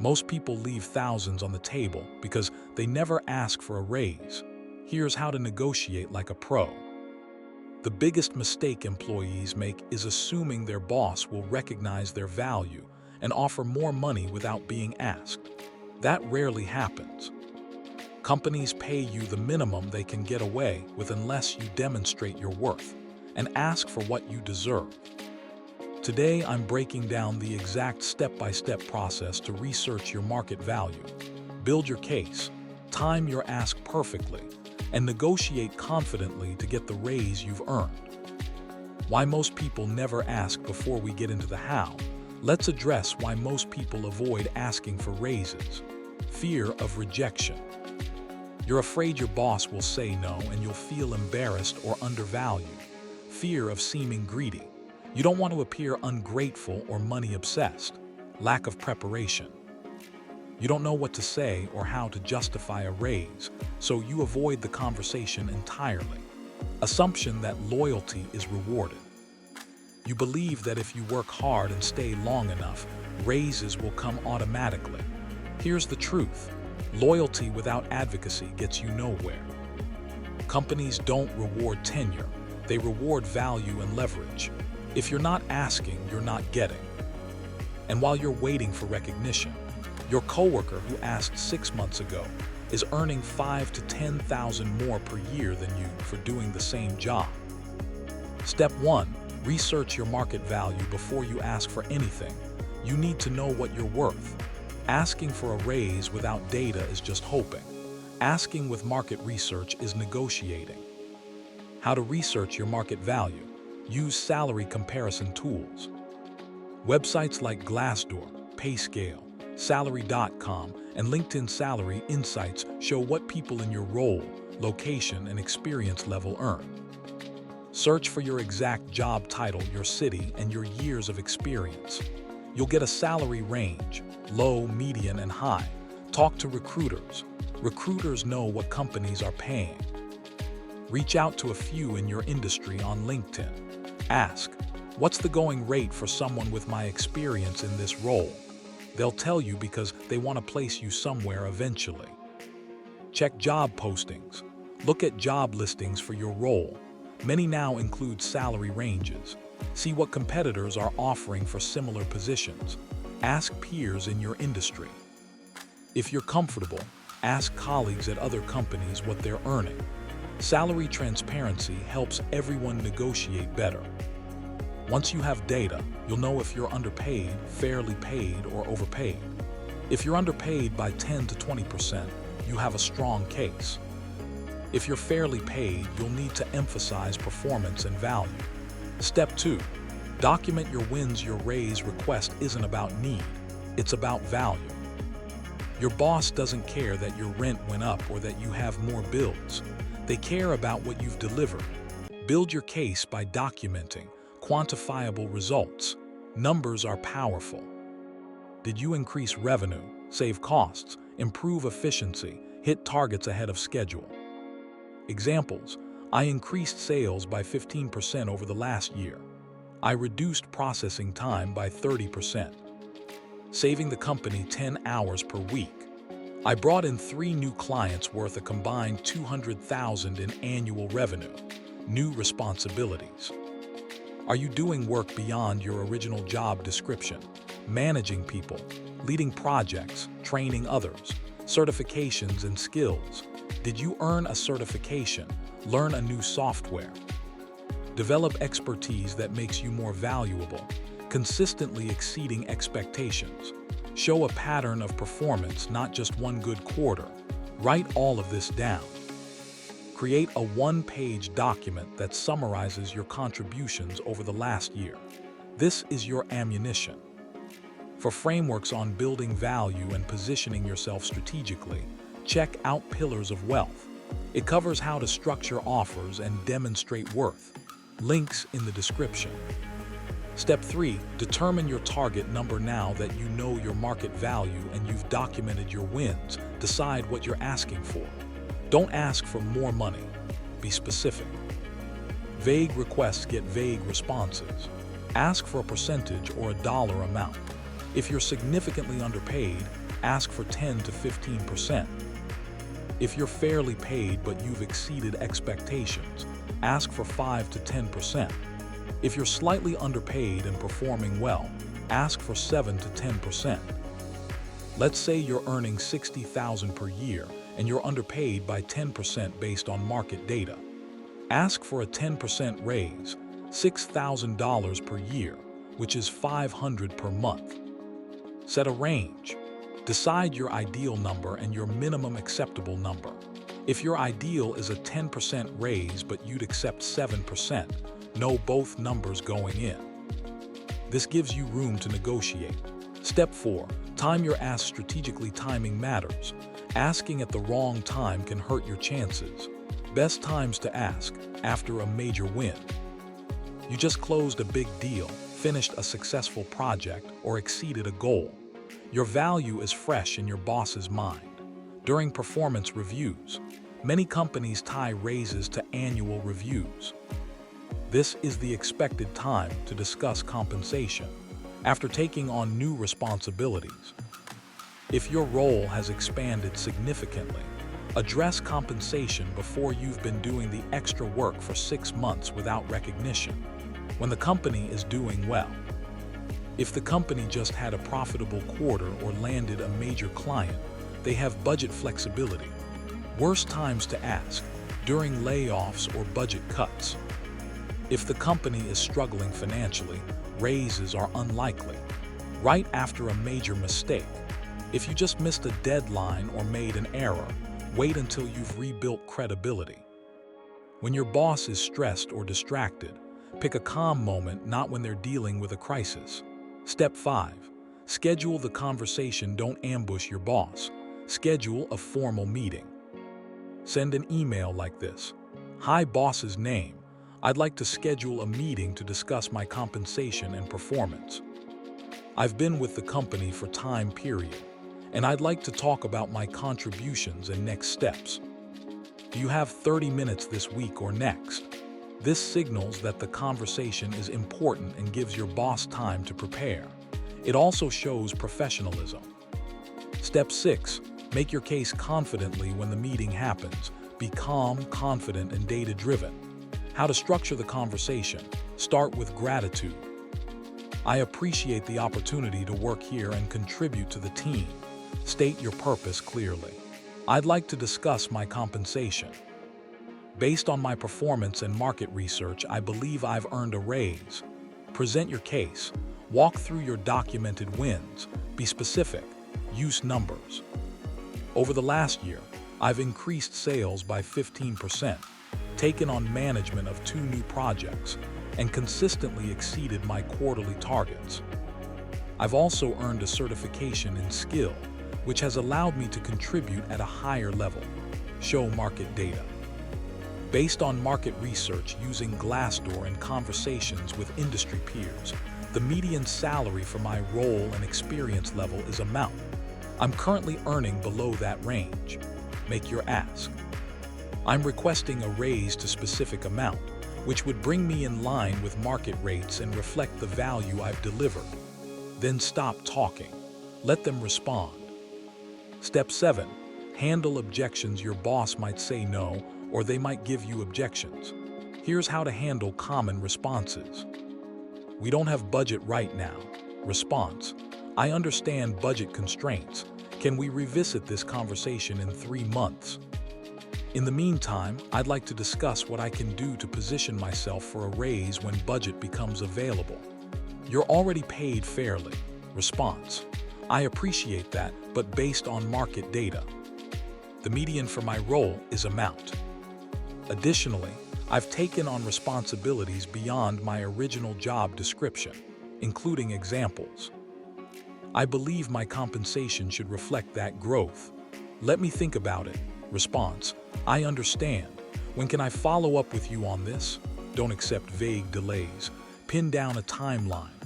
Most people leave thousands on the table because they never ask for a raise. Here's how to negotiate like a pro. The biggest mistake employees make is assuming their boss will recognize their value and offer more money without being asked. That rarely happens. Companies pay you the minimum they can get away with unless you demonstrate your worth and ask for what you deserve. Today, I'm breaking down the exact step-by-step process to research your market value, build your case, time your ask perfectly, and negotiate confidently to get the raise you've earned. Why most people never ask. Before we get into the how, let's address why most people avoid asking for raises. Fear of rejection. You're afraid your boss will say no and you'll feel embarrassed or undervalued. Fear of seeming greedy. You don't want to appear ungrateful or money-obsessed. Lack of preparation. You don't know what to say or how to justify a raise, so you avoid the conversation entirely. Assumption that loyalty is rewarded. You believe that if you work hard and stay long enough, raises will come automatically. Here's the truth. Loyalty without advocacy gets you nowhere. Companies don't reward tenure. They reward value and leverage. If you're not asking, you're not getting. And while you're waiting for recognition, your coworker who asked 6 months ago is earning $5,000 to $10,000 more per year than you for doing the same job. Step 1. Research your market value before you ask for anything. You need to know what you're worth. Asking for a raise without data is just hoping. Asking with market research is negotiating. How to research your market value. Use salary comparison tools. Websites like Glassdoor, PayScale, Salary.com, and LinkedIn Salary Insights show what people in your role, location, and experience level earn. Search for your exact job title, your city, and your years of experience. You'll get a salary range, low, median, and high. Talk to recruiters. Recruiters know what companies are paying. Reach out to a few in your industry on LinkedIn. Ask, what's the going rate for someone with my experience in this role? They'll tell you because they want to place you somewhere eventually. Check job postings. Look at job listings for your role. Many now include salary ranges. See what competitors are offering for similar positions. Ask peers in your industry. If you're comfortable, ask colleagues at other companies what they're earning. Salary transparency helps everyone negotiate better. Once you have data, you'll know if you're underpaid, fairly paid, or overpaid. If you're underpaid by 10 to 20%, you have a strong case. If you're fairly paid, you'll need to emphasize performance and value. Step 2. Document your wins. Your raise request isn't about need, it's about value. Your boss doesn't care that your rent went up or that you have more bills. They care about what you've delivered. Build your case by documenting quantifiable results. Numbers are powerful. Did you increase revenue, save costs, improve efficiency, hit targets ahead of schedule? Examples: I increased sales by 15% over the last year. I reduced processing time by 30%. Saving the company 10 hours per week. I brought in 3 new clients worth a combined $200,000 in annual revenue. New responsibilities. Are you doing work beyond your original job description? Managing people, leading projects, training others, certifications and skills. Did you earn a certification? Learn a new software. Develop expertise that makes you more valuable, consistently exceeding expectations. Show a pattern of performance, not just one good quarter. Write all of this down. Create a one-page document that summarizes your contributions over the last year. This is your ammunition. For frameworks on building value and positioning yourself strategically, check out Pillars of Wealth. It covers how to structure offers and demonstrate worth. Links in the description. Step 3. Determine your target number. Now that you know your market value and you've documented your wins, decide what you're asking for. Don't ask for more money. Be specific. Vague requests get vague responses. Ask for a percentage or a dollar amount. If you're significantly underpaid, ask for 10 to 15%. If you're fairly paid but you've exceeded expectations, ask for 5 to 10%. If you're slightly underpaid and performing well, ask for 7 to 10%. Let's say you're earning $60,000 per year and you're underpaid by 10% based on market data. Ask for a 10% raise, $6,000 per year, which is $500 per month. Set a range. Decide your ideal number and your minimum acceptable number. If your ideal is a 10% raise but you'd accept 7%, know both numbers going in. This gives you room to negotiate. Step 4. Time your ask strategically. Timing matters. Asking at the wrong time can hurt your chances. Best times to ask: after a major win. You just closed a big deal, finished a successful project, or exceeded a goal. Your value is fresh in your boss's mind. During performance reviews, many companies tie raises to annual reviews. This is the expected time to discuss compensation after taking on new responsibilities. If your role has expanded significantly, address compensation before you've been doing the extra work for 6 months without recognition, when the company is doing well. If the company just had a profitable quarter or landed a major client, they have budget flexibility. Worst times to ask: during layoffs or budget cuts. If the company is struggling financially, raises are unlikely. Right after a major mistake. If you just missed a deadline or made an error, wait until you've rebuilt credibility. When your boss is stressed or distracted, pick a calm moment, not when they're dealing with a crisis. Step 5. Schedule the conversation. Don't ambush your boss. Schedule a formal meeting. Send an email like this: "Hi, boss's name. I'd like to schedule a meeting to discuss my compensation and performance. I've been with the company for time period, and I'd like to talk about my contributions and next steps. Do you have 30 minutes this week or next?" This signals that the conversation is important and gives your boss time to prepare. It also shows professionalism. Step 6. Make your case confidently when the meeting happens. Be calm, confident, and data-driven. How to structure the conversation. Start with gratitude. "I appreciate the opportunity to work here and contribute to the team." State your purpose clearly. "I'd like to discuss my compensation. Based on my performance and market research, I believe I've earned a raise." Present your case. Walk through your documented wins. Be specific. Use numbers. "Over the last year, I've increased sales by 15%, taken on management of 2 new projects, and consistently exceeded my quarterly targets. I've also earned a certification in skill, which has allowed me to contribute at a higher level." Show market data. Based on market research using Glassdoor and conversations with industry peers, the median salary for my role and experience level is amount. I'm currently earning below that range. Make your ask. I'm requesting a raise to specific amount, which would bring me in line with market rates and reflect the value I've delivered. Then stop talking. Let them respond. Step 7. Handle objections. Your boss might say no, or they might give you objections. Here's how to handle common responses. "We don't have budget right now." Response: "I understand budget constraints. Can we revisit this conversation in 3 months? In the meantime, I'd like to discuss what I can do to position myself for a raise when budget becomes available." "You're already paid fairly." Response: "I appreciate that, but based on market data. The median for my role is amount. Additionally, I've taken on responsibilities beyond my original job description, including examples. I believe my compensation should reflect that growth. Let me think about it." Response: "I understand. When can I follow up with you on this?" Don't accept vague delays. Pin down a timeline.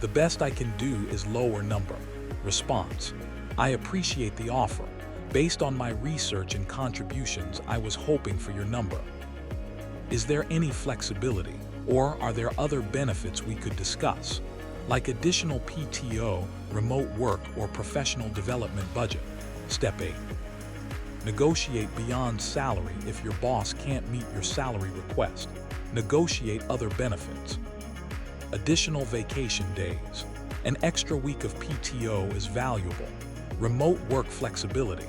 "The best I can do is lower number." Response: "I appreciate the offer. Based on my research and contributions, I was hoping for your number. Is there any flexibility, or are there other benefits we could discuss?" like additional PTO, remote work, or professional development budget. Step 8. Negotiate beyond salary if your boss can't meet your salary request. Negotiate other benefits. Additional vacation days. An extra week of PTO is valuable. Remote work flexibility.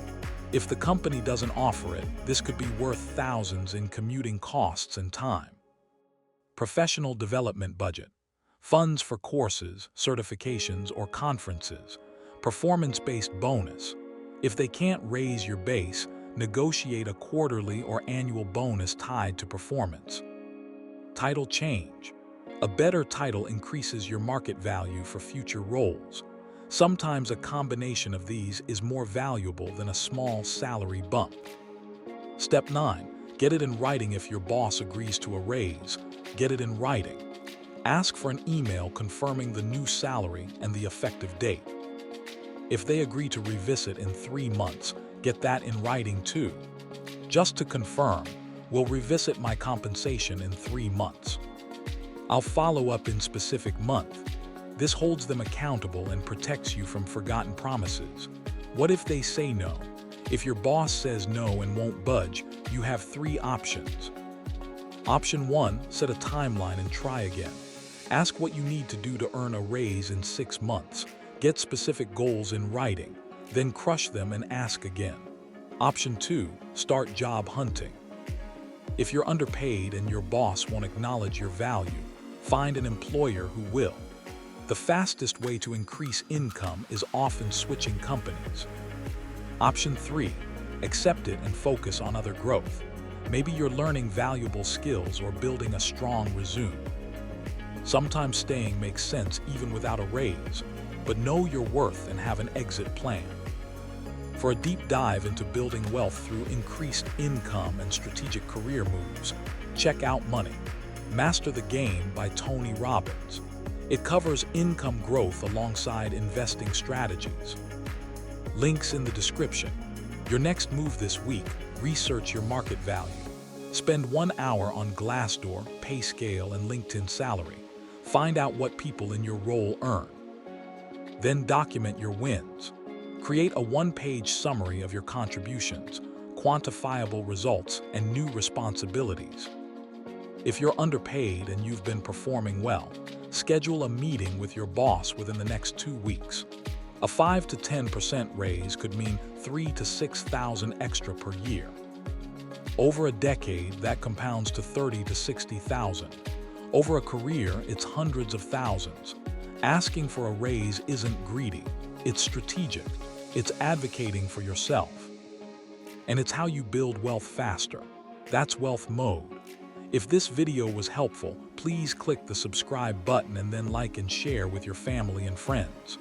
If the company doesn't offer it, this could be worth thousands in commuting costs and time. Professional development budget. Funds for courses, certifications, or conferences. Performance-based bonus. If they can't raise your base, negotiate a quarterly or annual bonus tied to performance. Title change. A better title increases your market value for future roles. Sometimes a combination of these is more valuable than a small salary bump. Step 9. Get it in writing if your boss agrees to a raise. Get it in writing. Ask for an email confirming the new salary and the effective date. If they agree to revisit in 3 months, get that in writing too. Just to confirm, we'll revisit my compensation in 3 months. I'll follow up in specific month. This holds them accountable and protects you from forgotten promises. What if they say no? If your boss says no and won't budge, you have 3 options. Option 1, set a timeline and try again. Ask what you need to do to earn a raise in 6 months. Get specific goals in writing, then crush them and ask again. Option 2, start job hunting. If you're underpaid and your boss won't acknowledge your value, find an employer who will. The fastest way to increase income is often switching companies. Option 3, accept it and focus on other growth. Maybe you're learning valuable skills or building a strong resume. Sometimes staying makes sense even without a raise, but know your worth and have an exit plan. For a deep dive into building wealth through increased income and strategic career moves, check out Money, Master the Game by Tony Robbins. It covers income growth alongside investing strategies. Links in the description. Your next move this week, research your market value. Spend 1 hour on Glassdoor, PayScale, and LinkedIn Salary. Find out what people in your role earn. Then document your wins. Create a 1-page summary of your contributions, quantifiable results, and new responsibilities. If you're underpaid and you've been performing well, schedule a meeting with your boss within the next 2 weeks. A 5 to 10% raise could mean $3,000 to $6,000 extra per year. Over a decade, that compounds to $30,000 to $60,000. Over a career, it's hundreds of thousands. Asking for a raise isn't greedy, it's strategic. It's advocating for yourself. And it's how you build wealth faster. That's wealth mode. If this video was helpful, please click the subscribe button and then like and share with your family and friends.